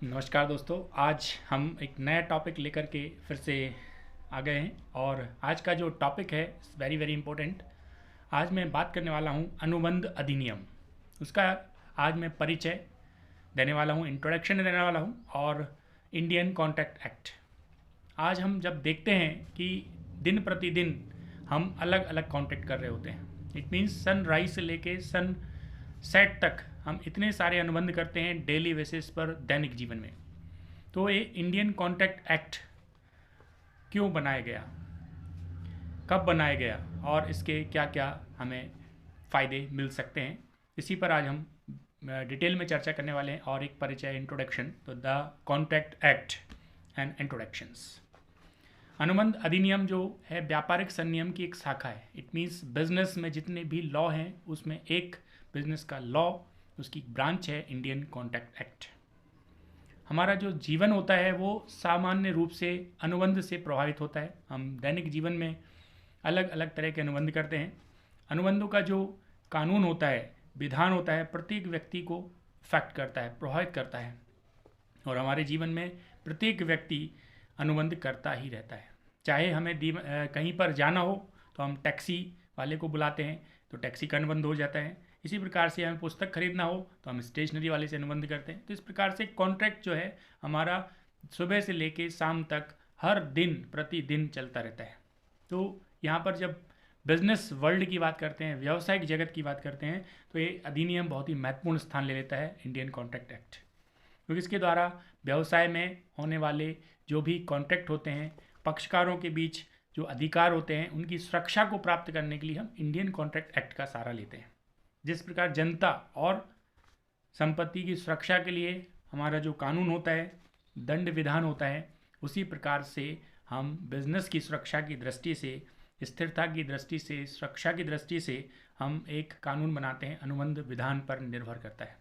नमस्कार दोस्तों। आज हम एक नया टॉपिक लेकर के फिर से आ गए हैं और आज का जो टॉपिक है वेरी वेरी इम्पोर्टेंट। आज मैं बात करने वाला हूँ अनुबंध अधिनियम। उसका आज मैं परिचय देने वाला हूँ, इंट्रोडक्शन देने वाला हूँ और इंडियन कॉन्ट्रैक्ट एक्ट। आज हम जब देखते हैं कि दिन प्रतिदिन हम अलग अलग कॉन्ट्रैक्ट कर रहे होते हैं, इट मीन्स सनराइज से लेके सन सेट तक हम इतने सारे अनुबंध करते हैं डेली बेसिस पर, दैनिक जीवन में। तो ये इंडियन कॉन्ट्रैक्ट एक्ट क्यों बनाया गया, कब बनाया गया और इसके क्या क्या हमें फ़ायदे मिल सकते हैं, इसी पर आज हम डिटेल में चर्चा करने वाले हैं। और एक परिचय, इंट्रोडक्शन। तो the contract act and introductions. अनुबंध अधिनियम जो है व्यापारिक संनियम की एक शाखा है। इट मीन्स बिजनेस में जितने भी लॉ हैं उसमें एक बिजनेस का लॉ, उसकी ब्रांच है इंडियन कॉन्ट्रैक्ट एक्ट। हमारा जो जीवन होता है वो सामान्य रूप से अनुबंध से प्रभावित होता है। हम दैनिक जीवन में अलग अलग तरह के अनुबंध करते हैं। अनुबंधों का जो कानून होता है, विधान होता है, प्रत्येक व्यक्ति को इफेक्ट करता है, प्रभावित करता है। और हमारे जीवन में प्रत्येक व्यक्ति अनुबंध करता ही रहता है। चाहे हमें कहीं पर जाना हो तो हम टैक्सी वाले को बुलाते हैं तो टैक्सी का अनुबंध हो जाता है। इसी प्रकार से हमें पुस्तक खरीदना हो तो हम स्टेशनरी वाले से अनुबंध करते हैं। तो इस प्रकार से कॉन्ट्रैक्ट जो है हमारा सुबह से लेके शाम तक हर दिन प्रतिदिन चलता रहता है। तो यहाँ पर जब बिजनेस वर्ल्ड की बात करते हैं, व्यावसायिक जगत की बात करते हैं, तो ये अधिनियम बहुत ही महत्वपूर्ण स्थान ले लेता है, इंडियन कॉन्ट्रैक्ट एक्ट। क्योंकि इसके द्वारा व्यवसाय में होने वाले जो भी कॉन्ट्रैक्ट होते हैं, पक्षकारों के बीच जो अधिकार होते हैं, उनकी सुरक्षा को प्राप्त करने के लिए हम इंडियन कॉन्ट्रैक्ट एक्ट का सहारा लेते हैं। जिस प्रकार जनता और संपत्ति की सुरक्षा के लिए हमारा जो कानून होता है, दंड विधान होता है, उसी प्रकार से हम बिजनेस की सुरक्षा की दृष्टि से, स्थिरता की दृष्टि से, सुरक्षा की दृष्टि से हम एक कानून बनाते हैं, अनुबंध विधान पर निर्भर करता है।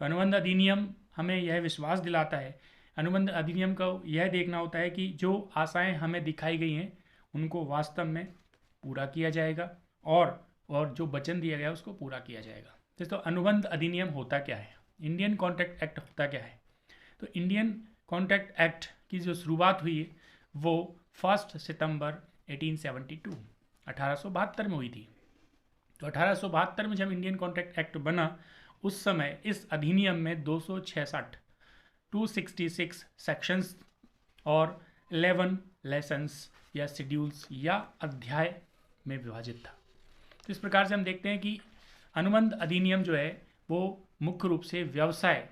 तो अनुबंध अधिनियम हमें यह विश्वास दिलाता है, अनुबंध अधिनियम को यह देखना होता है कि जो आशाएं हमें दिखाई गई हैं उनको वास्तव में पूरा किया जाएगा और जो वचन दिया गया उसको पूरा किया जाएगा। तो अनुबंध अधिनियम होता क्या है, इंडियन कॉन्ट्रैक्ट एक्ट होता क्या है? तो इंडियन कॉन्ट्रैक्ट एक्ट की जो शुरुआत हुई वो 1 सितंबर 1872 में हुई थी। तो 1872 में जब इंडियन कॉन्ट्रैक्ट एक्ट बना, उस समय इस अधिनियम में 266 सेक्शंस और 11 लेसन्स या शेड्यूल्स या अध्याय में विभाजित था। तो इस प्रकार से हम देखते हैं कि अनुबंध अधिनियम जो है वो मुख्य रूप से व्यवसाय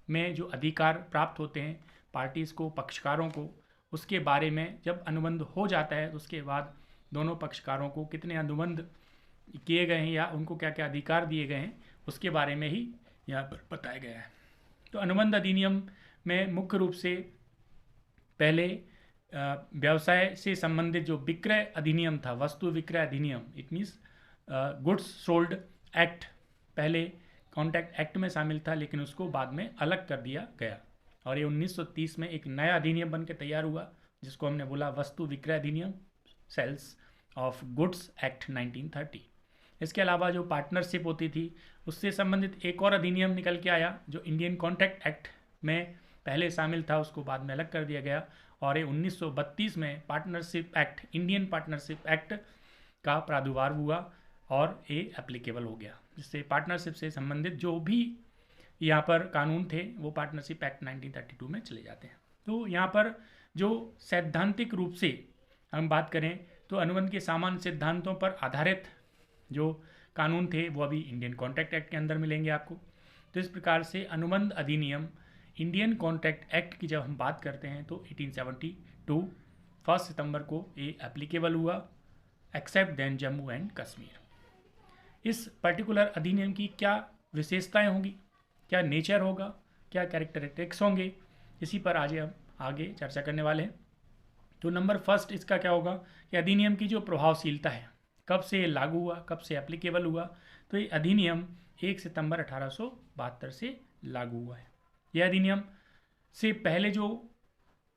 में जो अधिकार प्राप्त होते हैं पार्टीज़ को, पक्षकारों को, उसके बारे में जब अनुबंध हो जाता है तो उसके बाद दोनों पक्षकारों को कितने अनुबंध किए गए हैं या उनको क्या क्या अधिकार दिए गए हैं उसके बारे में ही यहाँ पर बताया गया है। तो अनुबंध अधिनियम में मुख्य रूप से पहले व्यवसाय से संबंधित जो विक्रय अधिनियम था, वस्तु विक्रय अधिनियम, it means goods sold act, पहले कॉन्ट्रैक्ट एक्ट में शामिल था लेकिन उसको बाद में अलग कर दिया गया और ये 1930 में एक नया अधिनियम बन के तैयार हुआ जिसको हमने बोला वस्तु विक्रय अधिनियम, सेल्स ऑफ गुड्स एक्ट 1930। इसके अलावा जो पार्टनरशिप होती थी उससे संबंधित एक और अधिनियम निकल के आया जो इंडियन कॉन्ट्रैक्ट एक्ट में पहले शामिल था, उसको बाद में अलग कर दिया गया और ये 1932 में partnership act, Indian partnership act का प्रादुर्भाव हुआ और ये एप्लीकेबल हो गया, जिससे पार्टनरशिप से संबंधित जो भी यहाँ पर कानून थे वो पार्टनरशिप एक्ट 1932 में चले जाते हैं। तो यहाँ पर जो सैद्धांतिक रूप से हम बात करें तो अनुबंध के सामान्य सिद्धांतों पर आधारित जो कानून थे वो अभी इंडियन कॉन्ट्रैक्ट एक्ट के अंदर मिलेंगे आपको। तो इस प्रकार से अनुबंध अधिनियम, इंडियन कॉन्ट्रैक्ट एक्ट की जब हम बात करते हैं तो 1872 1 सितंबर को ये एप्लीकेबल हुआ, except then Jammu and Kashmir. इस पर्टिकुलर अधिनियम की क्या विशेषताएं होंगी, क्या नेचर होगा, क्या कैरेक्टरिस्टिक्स होंगे, इसी पर आज हम आगे चर्चा करने वाले हैं। तो नंबर फर्स्ट इसका क्या होगा कि अधिनियम की जो प्रभावशीलता है, कब से लागू हुआ, कब से एप्लीकेबल हुआ। तो ये अधिनियम 1 सितंबर 1872 से लागू हुआ है। यह अधिनियम से पहले जो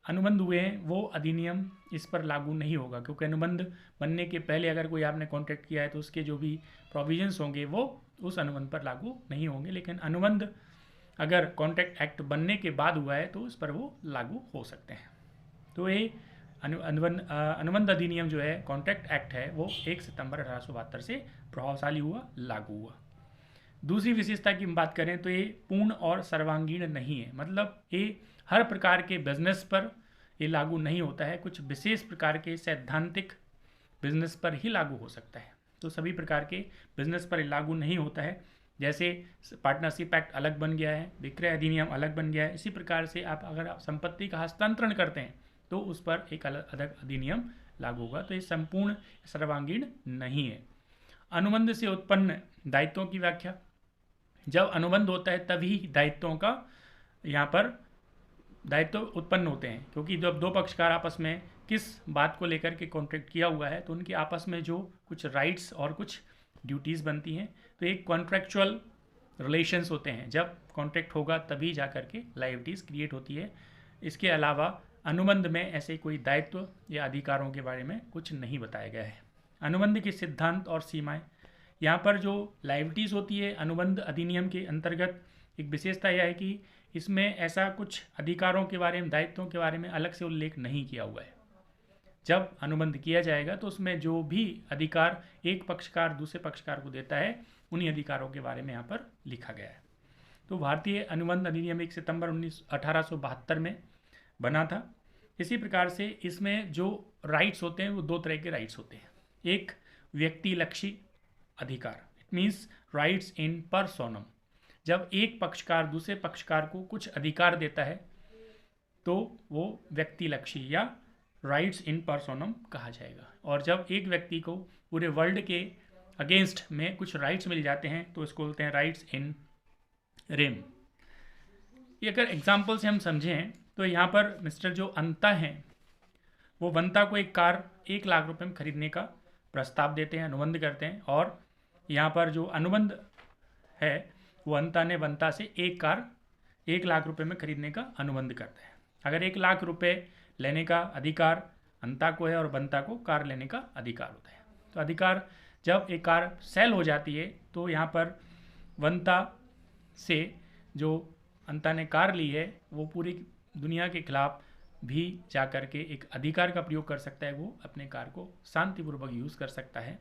अनुबंध हुए हैं वो अधिनियम इस पर लागू नहीं होगा, क्योंकि अनुबंध बनने के पहले अगर कोई आपने कॉन्ट्रैक्ट किया है तो उसके जो भी प्रोविजंस होंगे वो उस अनुबंध पर लागू नहीं होंगे। लेकिन अनुबंध अगर कॉन्ट्रैक्ट एक्ट बनने के बाद हुआ है तो उस पर वो लागू हो सकते हैं। तो ये अनुबंध अधिनियम जो है, कॉन्ट्रैक्ट एक्ट है, वो 1 सितंबर 1872 से प्रभावशाली हुआ, लागू हुआ। दूसरी विशेषता की हम बात करें तो ये पूर्ण और सर्वांगीण नहीं है, मतलब ये हर प्रकार के बिजनेस पर ये लागू नहीं होता है, कुछ विशेष प्रकार के सैद्धांतिक बिजनेस पर ही लागू हो सकता है। तो सभी प्रकार के बिजनेस पर लागू नहीं होता है। जैसे पार्टनरशिप एक्ट अलग बन गया है, विक्रय अधिनियम अलग बन गया है, इसी प्रकार से अगर आप संपत्ति का हस्तांतरण करते हैं तो उस पर एक अलग अधिनियम लागू होगा। तो ये संपूर्ण सर्वांगीण नहीं है। अनुबंध से उत्पन्न दायित्वों की व्याख्या। जब अनुबंध होता है तभी दायित्वों का यहाँ पर दायित्व उत्पन्न होते हैं, क्योंकि जब दो पक्षकार आपस में किस बात को लेकर के कॉन्ट्रैक्ट किया हुआ है तो उनके आपस में जो कुछ राइट्स और कुछ ड्यूटीज़ बनती हैं, तो एक कॉन्ट्रैक्चुअल रिलेशंस होते हैं। जब कॉन्ट्रैक्ट होगा तभी जा कर के लायबिलिटीज़ क्रिएट होती है। इसके अलावा अनुबंध में ऐसे कोई दायित्व या अधिकारों के बारे में कुछ नहीं बताया गया है। अनुबंध के सिद्धांत और सीमाएं। यहाँ पर जो लायबिलिटीज़ होती है अनुबंध अधिनियम के अंतर्गत, एक विशेषता यह है कि इसमें ऐसा कुछ अधिकारों के बारे में, दायित्वों के बारे में अलग से उल्लेख नहीं किया हुआ है। जब अनुबंध किया जाएगा तो उसमें जो भी अधिकार एक पक्षकार दूसरे पक्षकार को देता है, उन्हीं अधिकारों के बारे में यहाँ पर लिखा गया है। तो भारतीय अनुबंध अधिनियम 1 सितंबर 1872 में बना था। इसी प्रकार से इसमें जो राइट्स होते हैं वो दो तरह के राइट्स होते हैं। एक व्यक्तिलक्षी अधिकार, इट मीन्स राइट्स इन पर्सोनम। जब एक पक्षकार दूसरे पक्षकार को कुछ अधिकार देता है तो वो व्यक्तिलक्षी या राइट्स इन पर्सोनम कहा जाएगा। और जब एक व्यक्ति को पूरे वर्ल्ड के अगेंस्ट में कुछ राइट्स मिल जाते हैं तो इसको बोलते हैं राइट्स इन रेम। ये अगर एग्जाम्पल से हम समझें तो यहाँ पर मिस्टर जो अंता हैं वो वंता को एक कार 1 लाख रुपए में खरीदने का प्रस्ताव देते हैं, अनुबंध करते हैं। और यहाँ पर जो अनुबंध है वो अंता ने वंता से एक कार 1 लाख रुपए में खरीदने का अनुबंध करता है। अगर 1 लाख रुपए लेने का अधिकार अंता को है और वंता को कार लेने का अधिकार होता है, तो अधिकार जब एक कार सेल हो जाती है तो यहाँ पर वंता से जो अंता ने कार ली है वो पूरी दुनिया के खिलाफ भी जा कर के एक अधिकार का प्रयोग कर सकता है, वो अपने कार को शांतिपूर्वक यूज़ कर सकता है।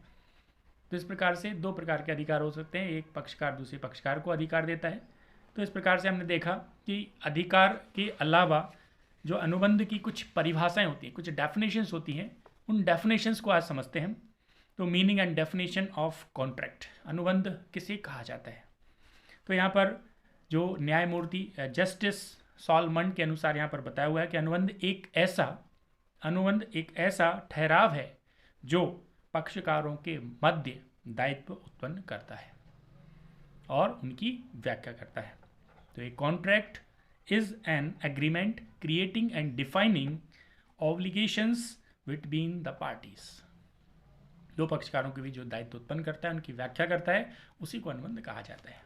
तो इस प्रकार से 2 प्रकार के अधिकार हो सकते हैं, एक पक्षकार दूसरे पक्षकार को अधिकार देता है। तो इस प्रकार से हमने देखा कि अधिकार के अलावा जो अनुबंध की कुछ परिभाषाएं होती हैं, कुछ डेफिनेशंस होती हैं, उन डेफिनेशंस को आज समझते हैं हम। तो meaning and definition of contract, अनुबंध किसे कहा जाता है। तो यहाँ पर जो न्यायमूर्ति जस्टिस सॉलमंड के अनुसार यहाँ पर बताया हुआ है कि अनुबंध एक ऐसा ठहराव है जो पक्षकारों के मध्य दायित्व उत्पन्न करता है और उनकी व्याख्या करता है। तो एक contract is an agreement creating and defining obligations between the parties. 2 पक्षकारों के बीच जो दायित्व उत्पन्न करता है, उनकी व्याख्या करता है, उसी को अनुबंध कहा जाता है।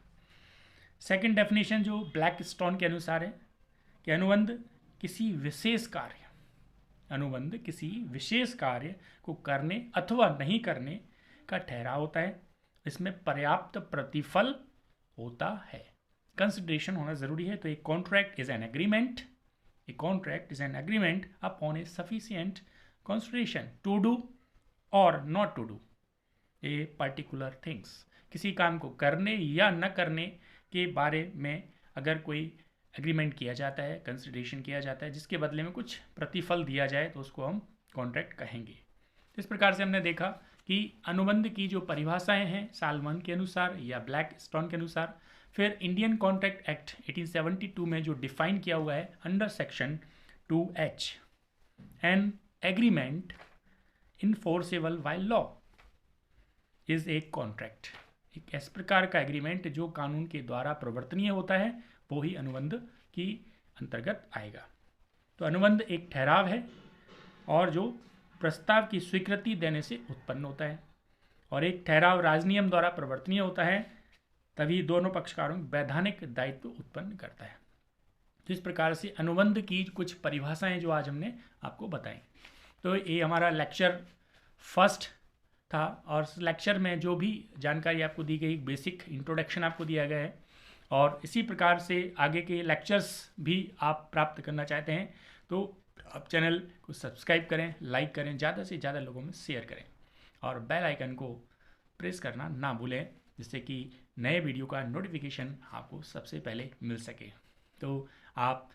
सेकंड डेफिनेशन जो ब्लैक स्टोन के अनुसार है कि अनुबंध किसी विशेष कार्य को करने अथवा नहीं करने का ठहराव होता है। इसमें पर्याप्त प्रतिफल होता है, कंसिडरेशन होना जरूरी है। तो एक contract is an agreement upon a sufficient consideration to do और not to do a particular things. किसी काम को करने या न करने के बारे में अगर कोई एग्रीमेंट किया जाता है, कंसिडरेशन किया जाता है, जिसके बदले में कुछ प्रतिफल दिया जाए, तो उसको हम कॉन्ट्रैक्ट कहेंगे। इस प्रकार से हमने देखा कि अनुबंध की जो परिभाषाएं हैं सालमन के अनुसार या ब्लैक स्टोन के अनुसार, फिर इंडियन कॉन्ट्रैक्ट एक्ट 1872 में जो डिफाइन किया हुआ है under section 2H, an agreement enforceable by law is a contract. एक इस प्रकार का एग्रीमेंट जो कानून के द्वारा प्रवर्तनीय होता है वो ही अनुबंध की अंतर्गत आएगा। तो अनुबंध एक ठहराव है और जो प्रस्ताव की स्वीकृति देने से उत्पन्न होता है, और एक ठहराव राजनियम द्वारा प्रवर्तनीय होता है, तभी दोनों पक्षकारों वैधानिक दायित्व उत्पन्न करता है। तो इस प्रकार से अनुबंध की कुछ परिभाषाएं जो आज हमने आपको बताई। तो ये हमारा लेक्चर फर्स्ट था, और इस लेक्चर में जो भी जानकारी आपको दी गई, बेसिक इंट्रोडक्शन आपको दिया गया है, और इसी प्रकार से आगे के लेक्चर्स भी आप प्राप्त करना चाहते हैं तो आप चैनल को सब्सक्राइब करें, लाइक करें, ज़्यादा से ज़्यादा लोगों में शेयर करें और बेल आइकन को प्रेस करना ना भूलें, जिससे कि नए वीडियो का नोटिफिकेशन आपको सबसे पहले मिल सके। तो आप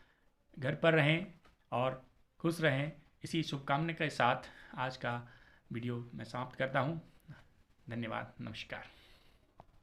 घर पर रहें और खुश रहें, इसी शुभकामना के साथ आज का वीडियो मैं समाप्त करता हूँ। धन्यवाद, नमस्कार।